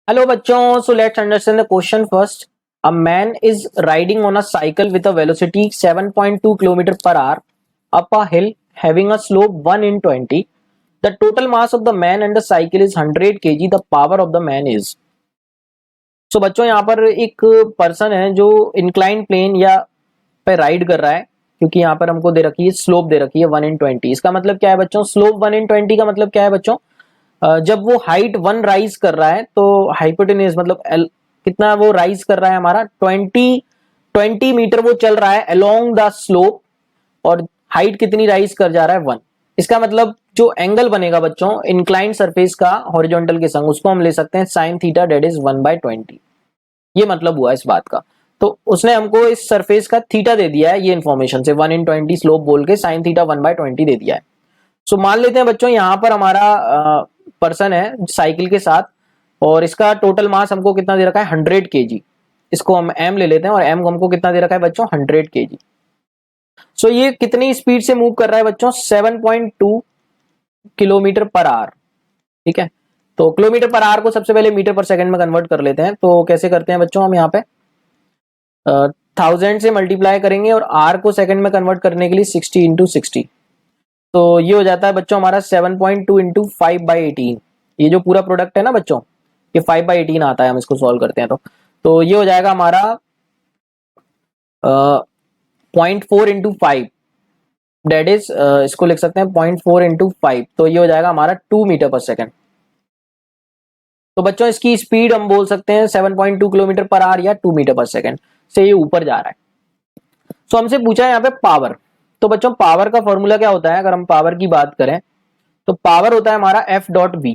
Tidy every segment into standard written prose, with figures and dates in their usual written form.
Hello बच्चों, so let's understand the question first. A man is riding on a cycle with a velocity 7.2 km per hour up a hill having a slope 1 in 20. The total mass of the man and the cycle is 100 kg. The power of the man is. So बच्चों यहाँ पर एक person है जो incline plane या पे ride कर रहा है, क्योंकि यहाँ पर हमको दे रखी है स्लोप दे रखी है 1 in 20. इसका मतलब क्या है बच्चों? स्लोप 1 in 20 का मतलब क्या है बच्चों? जब वो हाइट 1 राइज कर रहा है तो हाइपोटेन्यूज मतलब कितना वो राइज कर रहा है हमारा 20 मीटर वो चल रहा है अलोंग द स्लोप, और हाइट कितनी राइज कर जा रहा है 1. इसका मतलब जो एंगल बनेगा बच्चों इंक्लाइंड सरफेस का हॉरिजॉन्टल के संग, उसको हम ले सकते हैं साइन थीटा डेट इज 1/20. ये मतलब हुआ इस बात का. तो उसने हमको इस सरफेस का थीटा दे दिया है, ये इन्फॉर्मेशन से 1 in 20 स्लोप बोल के साइन थीटा 1/20 दे दिया है. सो मान लेते हैं बच्चों यहाँ पर हमारा पर्सन है साइकिल के साथ, और इसका टोटल मास हमको कितना दे रखा है 100 kg. इसको हम m ले लेते हैं, और m हमको कितना दे रखा है बच्चों 100 kg. सो ये कितनी स्पीड से मूव कर रहा है बच्चों? 7.2 किलोमीटर पर आवर. ठीक है, तो किलोमीटर पर आवर को सबसे पहले मीटर पर सेकंड में कन्वर्ट कर लेते हैं. तो कैसे करते हैं बच्चों? हम यहाँ पे 1000 से मल्टीप्लाई करेंगे और r को सेकंड में कन्वर्ट करने के लिए 60 इंटू 60. तो ये हो जाता है बच्चों हमारा 7.2 इंटू 5/18. ये जो पूरा प्रोडक्ट है ना बच्चों, ये 5/18 आता है. हम इसको सॉल्व करते हैं तो ये हो जाएगा हमारा 0.4 इंटू 5 डेट इज, इसको लिख सकते हैं 0.4 इंटू 5. तो ये हो जाएगा हमारा 2 मीटर पर सेकेंड. तो बच्चों इसकी स्पीड हम बोल सकते हैं 7.2 किलोमीटर पर आवर या 2 मीटर पर सेकेंड से ये ऊपर जा रहा है. सो हमसे पूछा है यहाँ पे पावर. तो बच्चों पावर का फॉर्मूला क्या होता है? अगर हम पावर की बात करें तो पावर होता है हमारा F.V.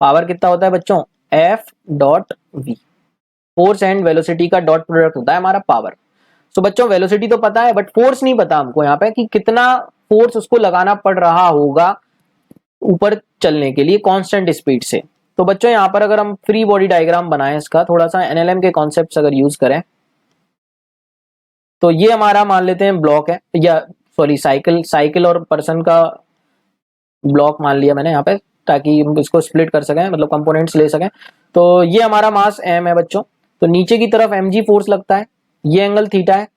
पावर कितना होता है बच्चों? F.V. फोर्स एंड वेलोसिटी का डॉट प्रोडक्ट होता है हमारा पावर. सो बच्चों वेलोसिटी तो पता है, बट फोर्स नहीं पता हमको यहाँ पे कि कितना फोर्स उसको लगाना पड़ रहा होगा ऊपर चलने के लिए कांस्टेंट स्पीड से. तो बच्चों यहाँ पर अगर हम फ्री बॉडी डायग्राम बनाएं, इसका थोड़ा सा एनएलएम के कॉन्सेप्ट अगर यूज करें, तो ये हमारा मान लेते हैं ब्लॉक है, या सॉरी साइकिल और पर्सन का ब्लॉक मान लिया मैंने यहाँ पे, ताकि हम इसको स्प्लिट कर सकें, मतलब कंपोनेंट्स ले सकें. तो ये हमारा मास m है बच्चों. तो नीचे की तरफ mg फोर्स लगता है, ये एंगल थीटा है.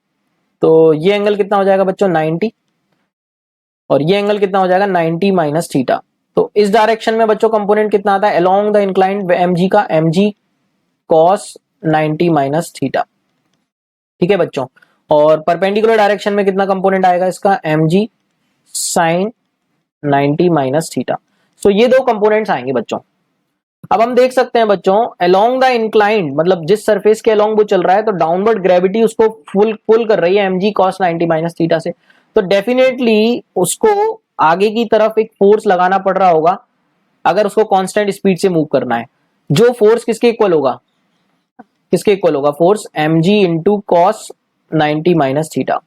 तो ये एंगल कितना हो जाएगा बच्चों 90, और ये एंगल कितना हो जाएगा 90 माइनस थीटा. तो इस डायरेक्शन में बच्चों कंपोनेंट कितना आता है अलोंग द इंक्लाइंड mg का mg cos 90 माइनस थीटा. ठीक है बच्चों, और परपेंडिकुलर डायरेक्शन में कितना कंपोनेंट आएगा इसका mg sin 90 माइनस थीटा. सो ये दो कंपोनेंट्स आएंगे बच्चों. अब हम देख सकते हैं बच्चों अलोंग द इंक्लाइंड, मतलब जिस सरफेस के अलोंग वो चल रहा है, तो डाउनवर्ड ग्रेविटी उसको पुल कर रही है mg cos 90 माइनस थीटा से. तो डेफिनेटली उसको आगे की तरफ एक फोर्स लगाना पड़ रहा होगा अगर उसको कांस्टेंट स्पीड से मूव करना है. जो फोर्स किसके इक्वल होगा? किसके इक्वल होगा? Force mg into cos 90 minus theta.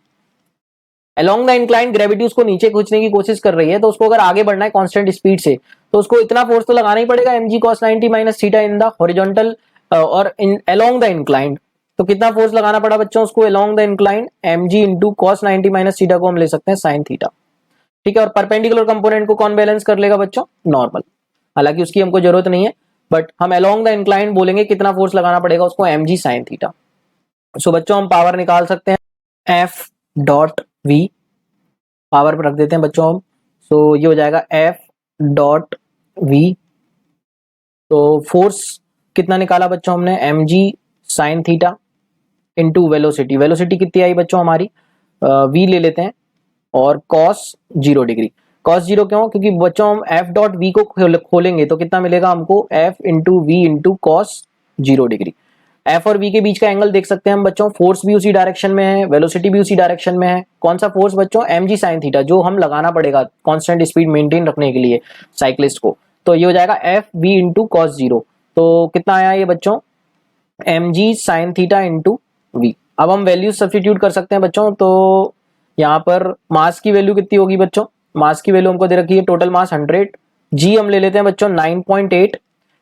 Along the incline gravity उसको नीचे खींचने की कोशिश कर रही है, तो उसको अगर आगे बढ़ना है कांस्टेंट स्पीड से, तो उसको इतना फोर्स तो लगाना ही पड़ेगा mg cos 90 minus theta in the horizontal और इन अलोंग द इंक्लाइन. तो कितना फोर्स लगाना पड़ा बच्चों उसको along the incline? mg into cos 90 minus theta को हम ले सकते हैं साइन थीटा. ठीक है, और परपेंडिकुलर कंपोनेंट को कौन बैलेंस कर लेगा बच्चों? नॉर्मल. हालांकि उसकी हमको जरूरत नहीं है, बट हम अलोंग द इंक्लाइन बोलेंगे कितना फोर्स लगाना पड़ेगा उसको mg साइन थीटा. सो बच्चों हम पावर निकाल सकते हैं F.V. पावर पर रख देते हैं बच्चों हम. सो ये हो जाएगा F.V. तो फोर्स कितना निकाला बच्चों हमने? mg sine theta into velocity. Velocity कितनी आई बच्चों हमारी? v ले लेते हैं, और cos 0 डिग्री. cos 0 क्यों? क्योंकि बच्चों हम F.V को खोलेंगे तो कितना मिलेगा हमको? F into V into cos 0 degree. F और वी के बीच का एंगल देख सकते हैं हम बच्चों. फोर्स भी उसी डायरेक्शन में है, वेलोसिटी भी उसी डायरेक्शन में है. कौन सा फोर्स बच्चों? mg साइन थीटा, जो हम लगाना पड़ेगा कांस्टेंट स्पीड मेंटेन रखने के लिए साइक्लिस्ट को. तो ये हो जाएगा एफ वी इंटू cos 0. तो कितना आया ये बच्चों? mg sine theta into V. अब हम वैल्यू सब्स्टिट्यूट कर सकते हैं बच्चों. तो यहाँ पर मास की वैल्यू कितनी होगी बच्चों? मास की वैल्यू हमको दे रखी है टोटल मास 100. जी हम ले लेते हैं बच्चों 9.8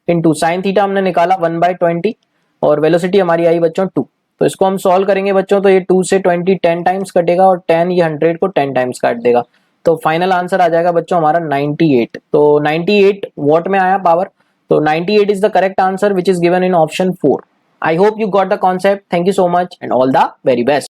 इंटू साइन थीटा हमने निकाला 1/20, और वेलोसिटी हमारी आई बच्चों 2. तो इसको हम सॉल्व करेंगे बच्चों, तो ये 2 से 20 10 टाइम्स कटेगा, और 10 ये 100 को 10 टाइम्स काट देगा. तो फाइनल आंसर आ जाएगा बच्चों हमारा 98. तो 98 वॉट में आया पावर. तो 98 is the correct answer which is given in option 4. I hope you got the concept. Thank you so much and all the very best.